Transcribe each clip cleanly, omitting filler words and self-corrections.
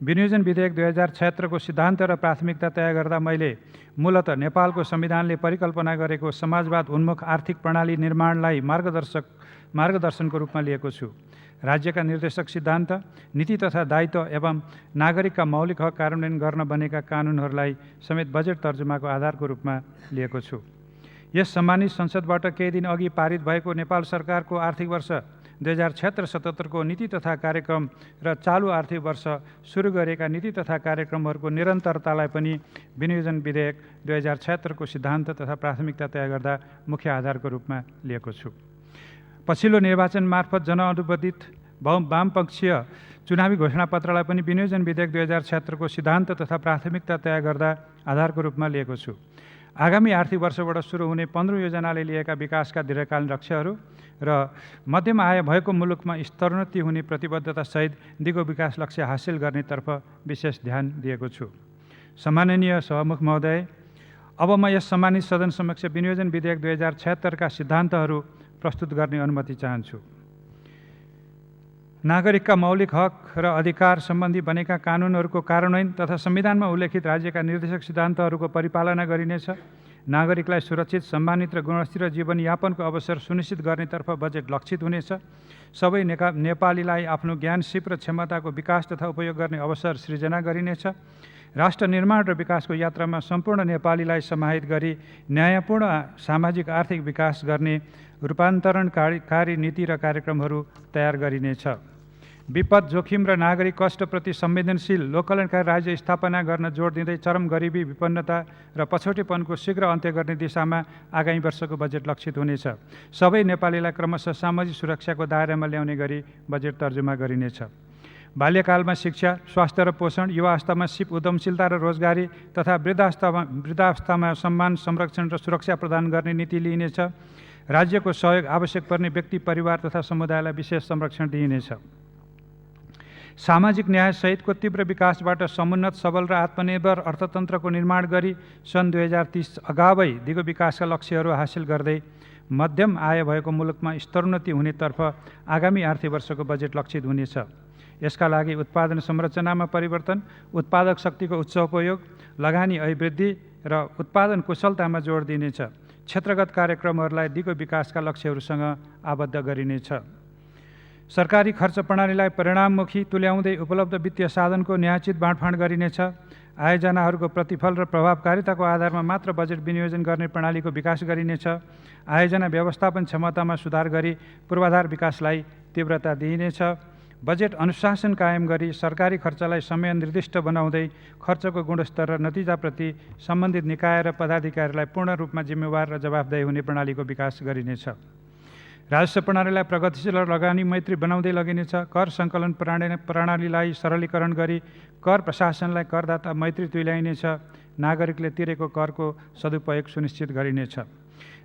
विनियोजन विधेयक 2076 को सिद्धान्त र प्राथमिकता तय गर्दा मैले मूलतः नेपालको संविधानले परिकल्पना गरेको समाजवाद उन्मुख आर्थिक प्रणाली निर्माणलाई मार्गदर्शनको रूपमा लिएको छु। राज्यका निर्देशक सिद्धान्त, नीति तथा दायित्व एवं नागरिकका मौलिक हक कार्यान्वयन गर्न बनेका कानुनहरूलाई समेत बजेट तर्जुमाको आधारको रूपमा लिएको छु। यस सम्मानित संसदबाट केही दिन अघि पारित भएको नेपाल सरकारको आर्थिक वर्ष 2076-77 को नीति तथा कार्यक्रम र चालु आर्थिक वर्ष सुरु गरेका नीति तथा कार्यक्रमहरूको निरन्तरतालाई पनि विनियोजन विधेयक 2076 को सिद्धान्त तथा प्राथमिकता तय गर्दा मुख्य आधारको रूपमा लिएको छु। पछिल्लो निर्वाचन मार्फत जनअनुमोदित वामपक्षीय चुनावी घोषणापत्रलाई पनि विनियोजन विधेयक 2076 को सिद्धान्त तथा प्राथमिकता तय गर्दा आधारको रूपमा लिएको छु। आगामी आर्थिक वर्षबाट सुरु हुने 15 योजनाले लिएका विकासका दीर्घकालीन लक्ष्यहरू र मध्यम आय भएको मुलुकमा स्तरोन्नति हुने प्रतिबद्धतासहित दिगो विकास लक्ष्य हासिल गर्नेतर्फ विशेष ध्यान दिएको छु। सम्माननीय सभामुख महोदय, अब म यस सम्मानित सदन समक्ष विनियोजन विधेयक 2076 का सिद्धान्तहरू प्रस्तुत गर्ने अनुमति चाहन्छु। नागरिकका मौलिक हक र अधिकार सम्बन्धी बनेका कानुनहरूको कार्यान्वयन तथा संविधानमा उल्लेखित राज्यका निर्देशक सिद्धान्तहरूको परिपालना गरिनेछ। नागरिकलाई सुरक्षित, सम्मानित र गुणस्थिर जीवनयापनको अवसर सुनिश्चित गर्नेतर्फ बजेट लक्षित हुनेछ। सबै नेपालीलाई आफ्नो ज्ञान, सिप र क्षमताको विकास तथा उपयोग गर्ने अवसर सृजना गरिनेछ। राष्ट्र निर्माण र विकासको यात्रामा सम्पूर्ण नेपालीलाई समाहित गरी न्यायपूर्ण सामाजिक आर्थिक विकास गर्ने रूपान्तरणकारी नीति र कार्यक्रमहरू तयार गरिनेछ। विपद, जोखिम र नागरिक कष्टप्रति संवेदनशील लोककल्याणकारी राज्य स्थापना गर्न जोड दिँदै चरम गरिबी, विपन्नता र पछौटेपनको शीघ्र अन्त्य गर्ने दिशामा आगामी वर्षको बजेट लक्षित हुनेछ। सबै नेपालीलाई क्रमशः सामाजिक सुरक्षाको दायरामा ल्याउने गरी बजेट तर्जुमा गरिनेछ। बाल्यकालमा शिक्षा, स्वास्थ्य र पोषण, युवावस्थामा सिप, उद्यमशीलता र रोजगारी तथा वृद्धावस्थामा सम्मान, संरक्षण र सुरक्षा प्रदान गर्ने नीति लिइनेछ। राज्यको सहयोग आवश्यक पर्ने व्यक्ति, परिवार तथा समुदायलाई विशेष संरक्षण दिइनेछ। सामाजिक न्याय सहितको तीव्र विकासबाट समुन्नत, सबल र आत्मनिर्भर अर्थतन्त्रको निर्माण गरी सन् 2030 अगावै दिगो विकासका लक्ष्यहरू हासिल गर्दै मध्यम आय भएको मुलुकमा स्तरोन्नति हुनेतर्फ आगामी आर्थिक वर्षको बजेट लक्षित हुनेछ। यसका लागि उत्पादन संरचनामा परिवर्तन, उत्पादक शक्तिको उच्च उपयोग, लगानी अभिवृद्धि र उत्पादन कुशलतामा जोड दिइनेछ। क्षेत्रगत कार्यक्रमहरूलाई दिगो विकासका लक्ष्यहरूसँग आबद्ध गरिनेछ। सरकारी खर्च प्रणालीलाई परिणाममुखी तुल्याउँदै उपलब्ध वित्तीय साधनको न्यायोचित बाँडफाँड गरिनेछ। आयोजनाहरूको प्रतिफल र प्रभावकारिताको आधारमा मात्र बजेट विनियोजन गर्ने प्रणालीको विकास गरिनेछ। आयोजना व्यवस्थापन क्षमतामा सुधार गरी पूर्वाधार विकासलाई तीव्रता दिइनेछ। बजेट अनुशासन कायम गरी सरकारी खर्चलाई समय निर्दिष्ट बनाउँदै खर्चको गुणस्तर र नतिजाप्रति सम्बन्धित निकाय र पदाधिकारीलाई पूर्ण रूपमा जिम्मेवार र जवाफदेही हुने प्रणालीको विकास गरिनेछ। राजस्व प्रणालीलाई प्रगतिशील र लगानी मैत्री बनाउँदै लगिनेछ। कर सङ्कलन प्रणालीलाई सरलीकरण गरी कर प्रशासनलाई करदाता मैत्री तुल्याइनेछ। नागरिकले तिरेको करको सदुपयोग सुनिश्चित गरिनेछ।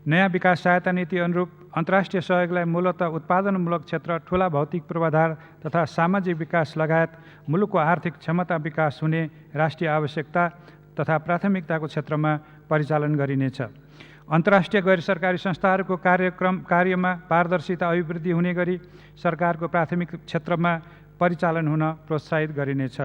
नयाँ विकास सहायता नीति अनुरूप अन्तर्राष्ट्रिय सहयोगलाई मूलतः उत्पादनमूलक क्षेत्र, ठुला भौतिक पूर्वाधार तथा सामाजिक विकास लगायत मुलुकको आर्थिक क्षमता विकास हुने राष्ट्रिय आवश्यकता तथा प्राथमिकताको क्षेत्रमा परिचालन गरिनेछ। अन्तर्राष्ट्रिय गैर सरकारी संस्थाहरूको कार्यमा पारदर्शिता अभिवृद्धि हुने गरी सरकारको प्राथमिक क्षेत्रमा परिचालन हुन प्रोत्साहित गरिनेछ।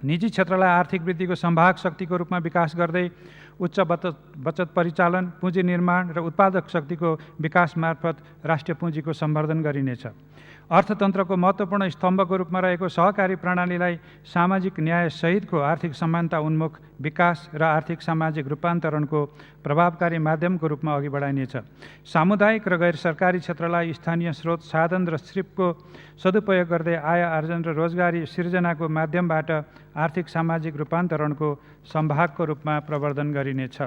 निजी क्षेत्रलाई आर्थिक वृद्धिको सम्भाग शक्तिको रूपमा विकास गर्दै उच्च बचत परिचालन, पुँजी निर्माण र उत्पादक शक्तिको विकास मार्फत राष्ट्रिय पुँजीको सम्वर्धन गरिनेछ। अर्थतन्त्रको महत्त्वपूर्ण स्तम्भको रूपमा रहेको सहकारी प्रणालीलाई सामाजिक न्याय सहितको आर्थिक समानता उन्मुख विकास र आर्थिक सामाजिक रूपान्तरणको प्रभावकारी माध्यमको रूपमा अघि बढाइनेछ। सामुदायिक र गैर सरकारी क्षेत्रलाई स्थानीय स्रोत, साधन र सिपको सदुपयोग गर्दै आय आर्जन र रोजगारी सिर्जनाको माध्यमबाट आर्थिक सामाजिक रूपान्तरणको सम्भागको रूपमा प्रवर्धन गरिनेछ।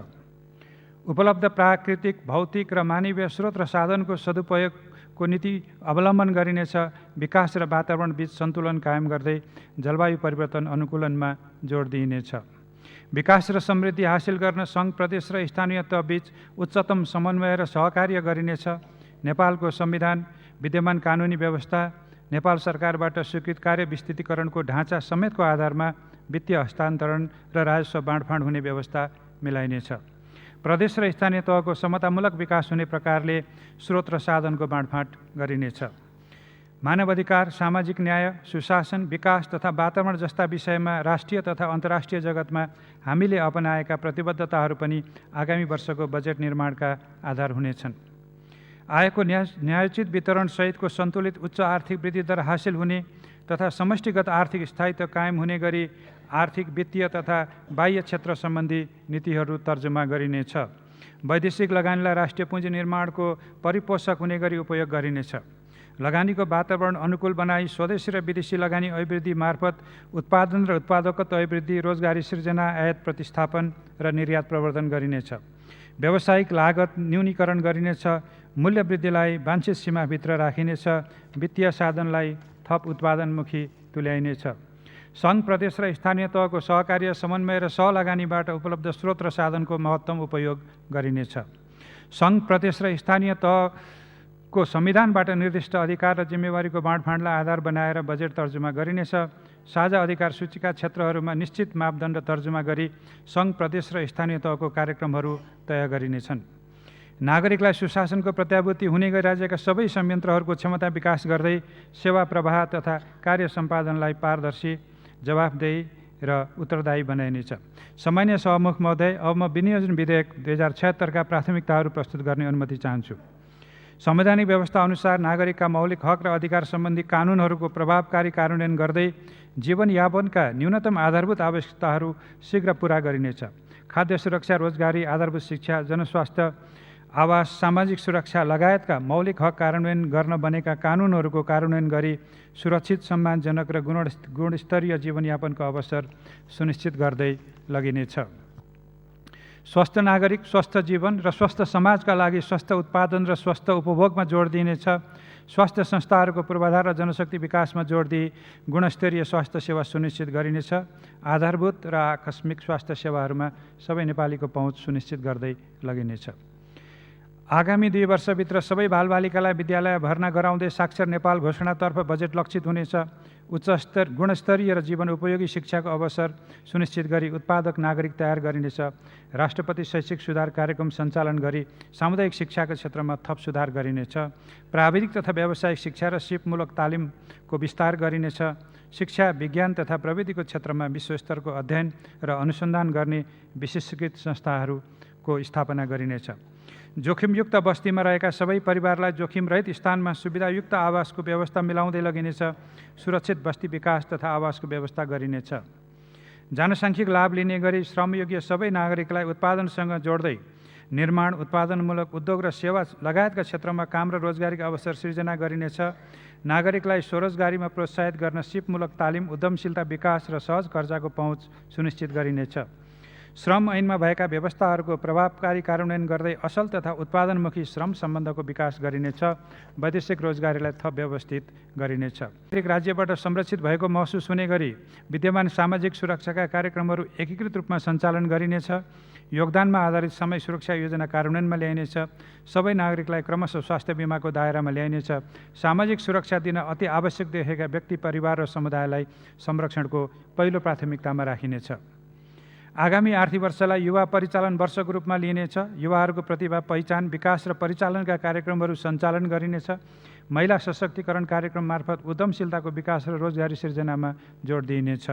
उपलब्ध प्राकृतिक, भौतिक र मानवीय स्रोत र साधनको सदुपयोगको नीति अवलम्बन गरिनेछ। विकास र वातावरण बीच सन्तुलन कायम गर्दै जलवायु परिवर्तन अनुकूलनमा जोड दिइनेछ। विकास र समृद्धि हासिल गर्न सङ्घ, प्रदेश र स्थानीय तह बीच उच्चतम समन्वय र सहकार्य गरिनेछ। नेपालको संविधान, विद्यमान कानुनी व्यवस्था, नेपाल सरकारबाट स्वीकृत कार्य विस्तृतीकरणको ढाँचा समेतको आधारमा वित्तीय हस्तान्तरण र राजस्व बाँडफाँड हुने व्यवस्था मिलाइनेछ। प्रदेश र स्थानीय तहको समतामूलक विकास हुने प्रकारले स्रोत र साधनको बाँडफाँड गरिनेछ। मानवाधिकार, सामाजिक न्याय, सुशासन, विकास तथा वातावरण जस्ता विषयमा राष्ट्रिय तथा अन्तर्राष्ट्रिय जगतमा हामीले अपनाएका प्रतिबद्धताहरू पनि आगामी वर्षको बजेट निर्माणका आधार हुनेछन्। आयको न्यायोचित वितरण सहितको सन्तुलित उच्च आर्थिक वृद्धि दर हासिल हुने तथा समष्टिगत आर्थिक स्थायित्व कायम हुने गरी आर्थिक, वित्तीय तथा बाह्य क्षेत्र सम्बन्धी नीतिहरू तर्जुमा गरिनेछ। वैदेशिक लगानीलाई राष्ट्रिय पुँजी निर्माणको परिपोषक हुने गरी उपयोग गरिनेछ। लगानीको वातावरण अनुकूल बनाई स्वदेशी र विदेशी लगानी अभिवृद्धि मार्फत उत्पादन र उत्पादकत्व अभिवृद्धि, रोजगारी सृजना, आयात प्रतिस्थापन र निर्यात प्रवर्धन गरिनेछ। व्यावसायिक लागत न्यूनीकरण गरिनेछ। मूल्य वृद्धिलाई वाञ्छित सीमाभित्र राखिनेछ। वित्तीय साधनलाई थप उत्पादनमुखी तुल्याइनेछ। सङ्घ, प्रदेश र स्थानीय तहको सहकार्य, समन्वय र सहलगानीबाट उपलब्ध स्रोत र साधनको महत्तम उपयोग गरिनेछ। सङ्घ, प्रदेश र स्थानीय तहको संविधानबाट निर्दिष्ट अधिकार र जिम्मेवारीको बाँडफाँडलाई आधार बनाएर बजेट तर्जुमा गरिनेछ। साझा अधिकार सूचीका क्षेत्रहरूमा निश्चित मापदण्ड तर्जुमा गरी सङ्घ, प्रदेश र स्थानीय तहको कार्यक्रमहरू तय गरिनेछन्। नागरिकलाई सुशासनको प्रत्याभूति हुने गरी राज्यका सबै संयन्त्रहरूको क्षमता विकास गर्दै सेवा प्रवाह तथा कार्य सम्पादनलाई पारदर्शी, जवाफदेही र उत्तरदायी बनाइनेछ। सामान्य सभामुख महोदय, अब म विनियोजन विधेयक 2076 का प्राथमिकताहरू प्रस्तुत गर्ने अनुमति चाहन्छु। संवैधानिक व्यवस्था अनुसार नागरिकका मौलिक हक र अधिकार सम्बन्धी कानुनहरूको प्रभावकारी कार्यान्वयन गर्दै जीवनयापनका न्यूनतम आधारभूत आवश्यकताहरू शीघ्र पुरा गरिनेछ। खाद्य सुरक्षा, रोजगारी, आधारभूत शिक्षा, जनस्वास्थ्य, आवास, सामाजिक सुरक्षा लगायतका मौलिक हक कार्यान्वयन गर्न बनेका कानुनहरूको कार्यान्वयन गरी सुरक्षित, सम्मानजनक र गुणस्तरीय जीवनयापनको अवसर सुनिश्चित गर्दै लगिनेछ। स्वस्थ नागरिक, स्वस्थ जीवन र स्वस्थ समाजका लागि स्वस्थ उत्पादन र स्वस्थ उपभोगमा जोड दिइनेछ। स्वास्थ्य संस्थाहरूको पूर्वाधार र जनशक्ति विकासमा जोड दिई गुणस्तरीय स्वास्थ्य सेवा सुनिश्चित गरिनेछ। आधारभूत र आकस्मिक स्वास्थ्य सेवाहरूमा सबै नेपालीको पहुँच सुनिश्चित गर्दै लगिनेछ। आगामी 2 वर्षभित्र सबै बालबालिकालाई विद्यालय भर्ना गराउँदै साक्षर नेपाल घोषणातर्फ बजेट लक्षित हुनेछ। गुणस्तरीय र जीवन उपयोगी शिक्षाको अवसर सुनिश्चित गरी उत्पादक नागरिक तयार गरिनेछ। राष्ट्रपति शैक्षिक सुधार कार्यक्रम सञ्चालन गरी सामुदायिक शिक्षाको क्षेत्रमा थप सुधार गरिनेछ। प्राविधिक तथा व्यावसायिक शिक्षा र सिपमूलक तालिमको विस्तार गरिनेछ। शिक्षा, विज्ञान तथा प्रविधिको क्षेत्रमा विश्वस्तरको अध्ययन र अनुसन्धान गर्ने विशेषीकृत संस्थाहरूको स्थापना गरिनेछ। जोखिमयुक्त बस्तीमा रहेका सबै परिवारलाई जोखिमरहित स्थानमा सुविधायुक्त आवासको व्यवस्था मिलाउँदै लगिनेछ। सुरक्षित बस्ती विकास तथा आवासको व्यवस्था गरिनेछ। जनसाङ्ख्यिक लाभ लिने गरी श्रमयोग्य सबै नागरिकलाई उत्पादनसँग जोड्दै निर्माण, उत्पादनमूलक उद्योग र सेवा लगायतका क्षेत्रमा काम र रोजगारीका अवसर सृजना गरिनेछ। नागरिकलाई स्वरोजगारीमा प्रोत्साहित गर्न सिपमूलक तालिम, उद्यमशीलता विकास र सहज कर्जाको पहुँच सुनिश्चित गरिनेछ। श्रम ऐनमा भएका व्यवस्थाहरूको प्रभावकारी कार्यान्वयन गर्दै असल तथा उत्पादनमुखी श्रम सम्बन्धको विकास गरिनेछ। वैदेशिक रोजगारीलाई थप व्यवस्थित गरिनेछ। राज्यबाट संरक्षित भएको महसुस हुने गरी विद्यमान सामाजिक सुरक्षाका कार्यक्रमहरू एकीकृत रूपमा सञ्चालन गरिनेछ। योगदानमा आधारित समय सुरक्षा योजना कार्यान्वयनमा ल्याइनेछ। सबै नागरिकलाई क्रमशः स्वास्थ्य बिमाको दायरामा ल्याइनेछ। सामाजिक सुरक्षा दिन अति आवश्यक देखेका व्यक्ति, परिवार र समुदायलाई संरक्षणको पहिलो प्राथमिकतामा राखिनेछ। आगामी आर्थिक वर्षलाई युवा परिचालन वर्षको रूपमा लिइनेछ। युवाहरूको प्रतिभा पहिचान, विकास र परिचालनका कार्यक्रमहरू सञ्चालन गरिनेछ। महिला सशक्तिकरण कार्यक्रम मार्फत उद्यमशीलताको विकास र रोजगारी सृजनामा जोड दिइनेछ।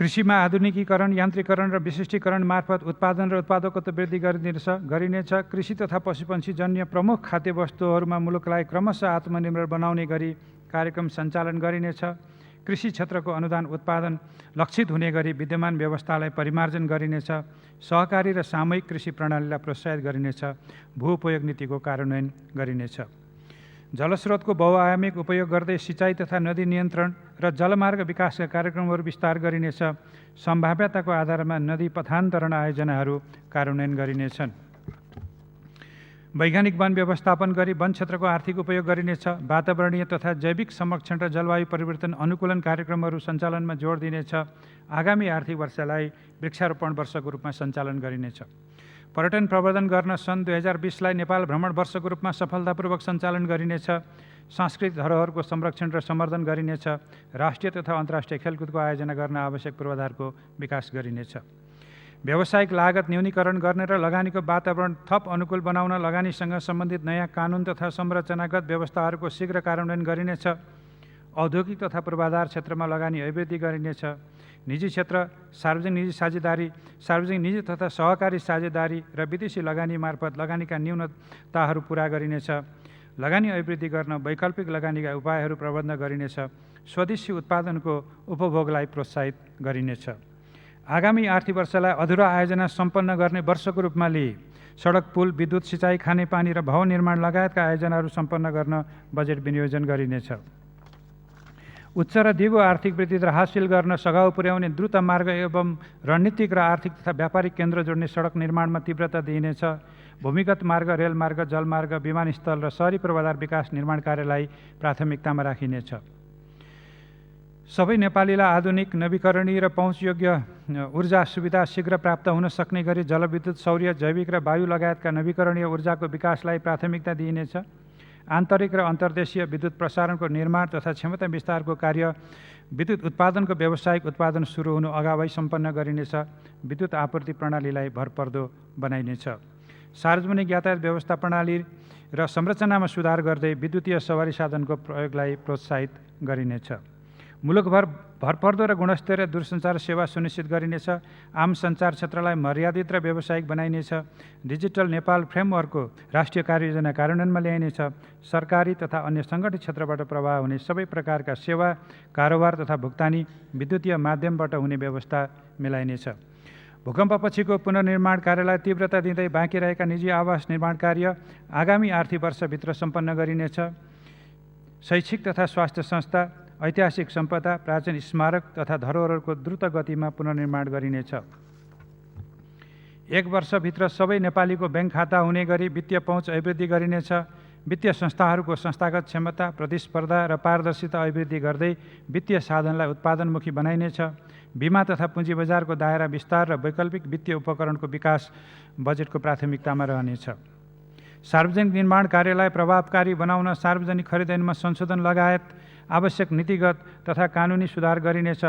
कृषिमा आधुनिकीकरण, यान्त्रिकरण र विशिष्टीकरण मार्फत उत्पादन र उत्पादकत्व वृद्धि गरिनेछ। कृषि तथा पशुपन्छीजन्य प्रमुख खाद्यवस्तुहरूमा मुलुकलाई क्रमशः आत्मनिर्भर बनाउने गरी कार्यक्रम सञ्चालन गरिनेछ। कृषि क्षेत्रको अनुदान उत्पादन लक्षित हुने गरी विद्यमान व्यवस्थालाई परिमार्जन गरिनेछ। सहकारी र सामूहिक कृषि प्रणालीलाई प्रोत्साहित गरिनेछ। भू-उपयोग नीतिको कार्यान्वयन गरिनेछ। जलस्रोतको बहुआयामिक उपयोग गर्दै सिँचाइ तथा नदी नियन्त्रण र जलमार्ग विकासका कार्यक्रमहरू विस्तार गरिनेछ। सम्भाव्यताको आधारमा नदी पथान्तरण आयोजनाहरू कार्यान्वयन गरिनेछन्। वैज्ञानिक वन व्यवस्थापन गरी वन क्षेत्रको आर्थिक उपयोग गरिनेछ। वातावरणीय तथा जैविक संरक्षण र जलवायु परिवर्तन अनुकूलन कार्यक्रमहरू सञ्चालनमा जोड दिनेछ। आगामी आर्थिक वर्षलाई वृक्षारोपण वर्षको रूपमा सञ्चालन गरिनेछ। पर्यटन प्रवर्धन गर्न सन् 2020लाई नेपाल भ्रमण वर्षको रूपमा सफलतापूर्वक सञ्चालन गरिनेछ। सांस्कृतिक धरोहरको संरक्षण र सम्वर्धन गरिनेछ। राष्ट्रिय तथा अन्तर्राष्ट्रिय खेलकुदको आयोजना गर्न आवश्यक पूर्वाधारको विकास गरिनेछ। व्यावसायिक लागत न्यूनीकरण गर्ने र लगानीको वातावरण थप अनुकूल बनाउन लगानीसँग सम्बन्धित नयाँ कानुन तथा संरचनागत व्यवस्थाहरूको शीघ्र कार्यान्वयन गरिनेछ। औद्योगिक तथा पूर्वाधार क्षेत्रमा लगानी अभिवृद्धि गरिनेछ। निजी क्षेत्र, सार्वजनिक निजी साझेदारी, सार्वजनिक निजी तथा सहकारी साझेदारी र विदेशी लगानी मार्फत लगानीका न्यूनताहरू पुरा गरिनेछ। लगानी अभिवृद्धि गर्न वैकल्पिक लगानीका उपायहरू प्रबन्ध गरिनेछ। स्वदेशी उत्पादनको उपभोगलाई प्रोत्साहित गरिनेछ। आगामी आर्थिक वर्षलाई अधुरा आयोजना सम्पन्न गर्ने वर्षको रूपमा लिए सडक, पुल, विद्युत, सिँचाइ, खानेपानी र भवन निर्माण लगायतका आयोजनाहरू सम्पन्न गर्न बजेट विनियोजन गरिनेछ। उच्च र दिगो आर्थिक वृद्धि हासिल गर्न सघाउ पुर्याउने द्रुत मार्ग एवं रणनीतिक र आर्थिक तथा व्यापारिक केन्द्र जोड्ने सडक निर्माणमा तीव्रता दिइनेछ। भूमिगत मार्ग, रेलमार्ग, जलमार्ग, विमानस्थल र शहरी पूर्वाधार विकास निर्माण कार्यलाई प्राथमिकतामा राखिनेछ। सबै नेपालीलाई आधुनिक, नवीकरणीय र पहुँचयोग्य ऊर्जा सुविधा शीघ्र प्राप्त हुन सक्ने गरी जलविद्युत, सौर्य, जैविक र वायु लगायतका नवीकरणीय ऊर्जाको विकासलाई प्राथमिकता दिइनेछ। आन्तरिक र अन्तर्देशीय विद्युत प्रसारणको निर्माण तथा क्षमता विस्तारको कार्य विद्युत उत्पादनको व्यावसायिक उत्पादन सुरु हुनु अगावै सम्पन्न गरिनेछ। विद्युत आपूर्ति प्रणालीलाई भरपर्दो बनाइनेछ। सार्वजनिक यातायात व्यवस्था प्रणाली र संरचनामा सुधार गर्दै विद्युतीय सवारी साधनको प्रयोगलाई प्रोत्साहित गरिनेछ। मुलुकभर भरपर्दो र गुणस्तरीय दूरसञ्चार सेवा सुनिश्चित गरिनेछ। आम सञ्चार क्षेत्रलाई मर्यादित र व्यावसायिक बनाइनेछ। डिजिटल नेपाल फ्रेमवर्कको राष्ट्रिय कार्ययोजना कार्यान्वयनमा ल्याइनेछ। सरकारी तथा अन्य सङ्गठित क्षेत्रबाट प्रवाह हुने सबै प्रकारका सेवा, कारोबार तथा भुक्तानी विद्युतीय माध्यमबाट हुने व्यवस्था मिलाइनेछ। भूकम्पपछिको पुनर्निर्माण कार्यलाई तीव्रता दिँदै बाँकी रहेका निजी आवास निर्माण कार्य आगामी आर्थिक वर्षभित्र सम्पन्न गरिनेछ। शैक्षिक तथा स्वास्थ्य संस्था, ऐतिहासिक सम्पदा, प्राचीन स्मारक तथा धरोहरहरूको द्रुत गतिमा पुनर्निर्माण गरिनेछ। एक वर्षभित्र सबै नेपालीको ब्याङ्क खाता हुने गरी वित्तीय पहुँच अभिवृद्धि गरिनेछ। वित्तीय संस्थाहरूको संस्थागत क्षमता, प्रतिस्पर्धा र पारदर्शिता अभिवृद्धि गर्दै वित्तीय साधनलाई उत्पादनमुखी बनाइनेछ। बिमा तथा पुँजी बजारको दायरा विस्तार र वैकल्पिक वित्तीय उपकरणको विकास बजेटको प्राथमिकतामा रहनेछ। सार्वजनिक निर्माण कार्यलाई प्रभावकारी बनाउन सार्वजनिक खरिद ऐनमा संशोधन लगायत आवश्यक नीतिगत तथा कानुनी सुधार गरिनेछ।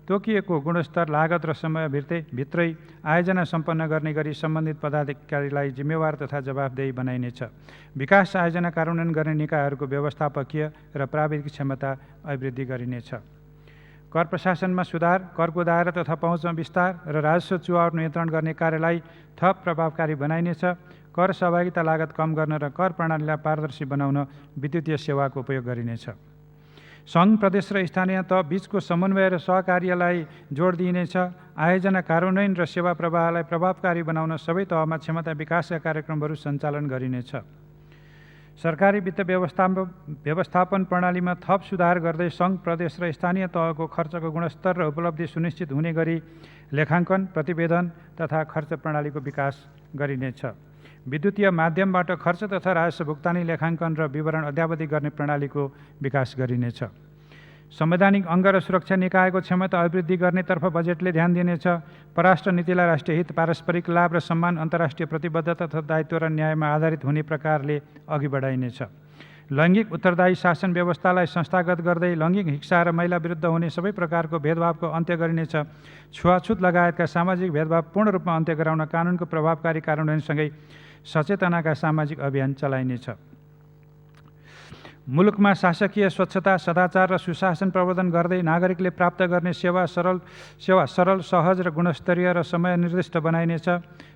तोकिएको गुणस्तर, लागत र समय भित्रै आयोजना सम्पन्न गर्ने गरी सम्बन्धित पदाधिकारीलाई जिम्मेवार तथा जवाफदेही बनाइनेछ। विकास आयोजना कार्यान्वयन गर्ने निकायहरूको व्यवस्थापकीय र प्राविधिक क्षमता अभिवृद्धि गरिनेछ। कर प्रशासनमा सुधार, करको दायरा तथा पहुँचमा विस्तार र राजस्व चुहावट नियन्त्रण गर्ने कार्यलाई थप प्रभावकारी बनाइनेछ। कर सहभागिता लागत कम गर्न र कर प्रणालीलाई पारदर्शी बनाउन विद्युतीय सेवाको उपयोग गरिनेछ। सङ्घ, प्रदेश र स्थानीय तह बीचको समन्वय र सहकार्यलाई जोड दिइनेछ। आयोजना कार्यान्वयन र सेवा प्रवाहलाई प्रभावकारी बनाउन सबै तहमा क्षमता विकासका कार्यक्रमहरू सञ्चालन गरिनेछ। सरकारी वित्त व्यवस्थापन प्रणालीमा थप सुधार गर्दै सङ्घ, प्रदेश र स्थानीय तहको खर्चको गुणस्तर र उपलब्धि सुनिश्चित हुने गरी लेखाङ्कन, प्रतिवेदन तथा खर्च प्रणालीको विकास गरिनेछ। विद्युतीय माध्यमबाट खर्च तथा राजस्व भुक्तानी लेखाङ्कन र विवरण अद्यावधि गर्ने प्रणालीको विकास गरिनेछ। संवैधानिक अङ्ग र सुरक्षा निकायको क्षमता अभिवृद्धि गर्नेतर्फ बजेटले ध्यान दिनेछ। परराष्ट्र नीतिलाई राष्ट्रिय हित, पारस्परिक लाभ र सम्मान, अन्तर्राष्ट्रिय प्रतिबद्धता तथा दायित्व र न्यायमा आधारित हुने प्रकारले अघि बढाइनेछ। लैङ्गिक उत्तरदायी शासन व्यवस्थालाई संस्थागत गर्दै लैङ्गिक हिंसा र महिला विरुद्ध हुने सबै प्रकारको भेदभावको अन्त्य गरिनेछ। छुवाछुत लगायतका सामाजिक भेदभाव पूर्ण रूपमा अन्त्य गराउन कानुनको प्रभावकारी कार्यान्वयनसँगै सचेतनाका सामाजिक अभियान चलाइनेछ। मुलुकमा शासकीय स्वच्छता, सदाचार र सुशासन प्रवर्धन गर्दै नागरिकले प्राप्त गर्ने सेवा सरल, सहज र गुणस्तरीय र समय निर्दिष्ट बनाइनेछ।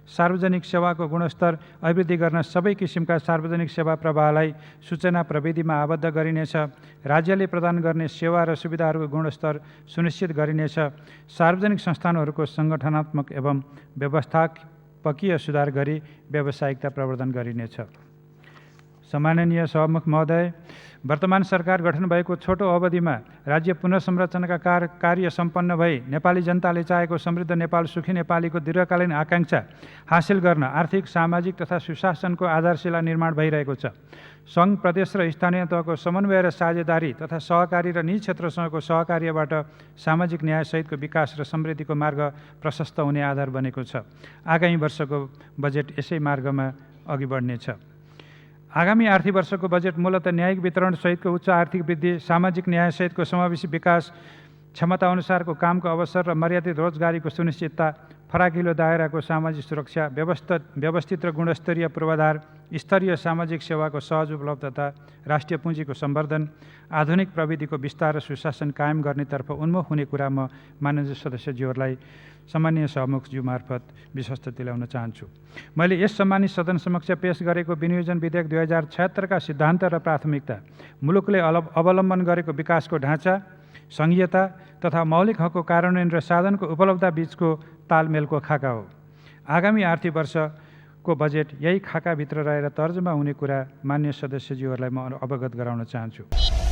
सार्वजनिक सेवाको गुणस्तर अभिवृद्धि गर्न सबै किसिमका सार्वजनिक सेवा प्रवाहलाई सूचना प्रविधिमा आबद्ध गरिनेछ। राज्यले प्रदान गर्ने सेवा र सुविधाहरूको गुणस्तर सुनिश्चित गरिनेछ। सार्वजनिक संस्थानहरूको सङ्गठनात्मक एवं व्यवस्थापकीय सुधार गरी व्यावसायिकता प्रवर्धन गरिनेछ। सम्माननीय सभामुख महोदय, वर्तमान सरकार गठन भएको छोटो अवधिमा राज्य पुनर्संरचनाका कार्य सम्पन्न भई नेपाली जनताले चाहेको समृद्ध नेपाल, सुखी नेपालीको दीर्घकालीन आकाङ्क्षा हासिल गर्न आर्थिक, सामाजिक तथा सुशासनको आधारशिला निर्माण भइरहेको छ। सङ्घ, प्रदेश र स्थानीय तहको समन्वय र साझेदारी तथा सहकारी र निजी क्षेत्रसँगको सहकार्यबाट सामाजिक न्यायसहितको विकास र समृद्धिको मार्ग प्रशस्त हुने आधार बनेको छ। आगामी वर्षको बजेट यसै मार्गमा अघि बढ्नेछ। आगामी आर्थिक वर्षको बजेट मूलतः न्यायिक वितरण सहितको उच्च आर्थिक वृद्धि, सामाजिक न्याय सहितको समावेशी विकास क्षमताअनुसारको कामको अवसर र मर्यादित रोजगारीको सुनिश्चितता, फराकिलो दायराको सामाजिक सुरक्षा, व्यवस्थित र गुणस्तरीय पूर्वाधार, स्तरीय सामाजिक सेवाको सहज उपलब्धता, राष्ट्रिय पुँजीको सम्वर्धन, आधुनिक प्रविधिको विस्तार र सुशासन कायम गर्नेतर्फ उन्मुख हुने कुरा म माननीय सदस्यज्यूहरूलाई सम्मानीय सभामुखज्यू मार्फत विश्वस्त दिलाउन चाहन्छु। मैले यस सम्मानित सदन समक्ष पेश गरेको विनियोजन विधेयक 2076 का सिद्धान्त र प्राथमिकता, मुलुकले अवलम्बन गरेको विकासको ढाँचा, सङ्घीयता तथा मौलिक हकको कार्यान्वयन र साधनको उपलब्धता बीचको तालमेलको खाका हो। आगामी आर्थिक वर्षको बजेट यही खाकाभित्र रहेर तर्जुमा हुने कुरा मान्य सदस्यज्यूहरूलाई म अवगत गराउन चाहन्छु।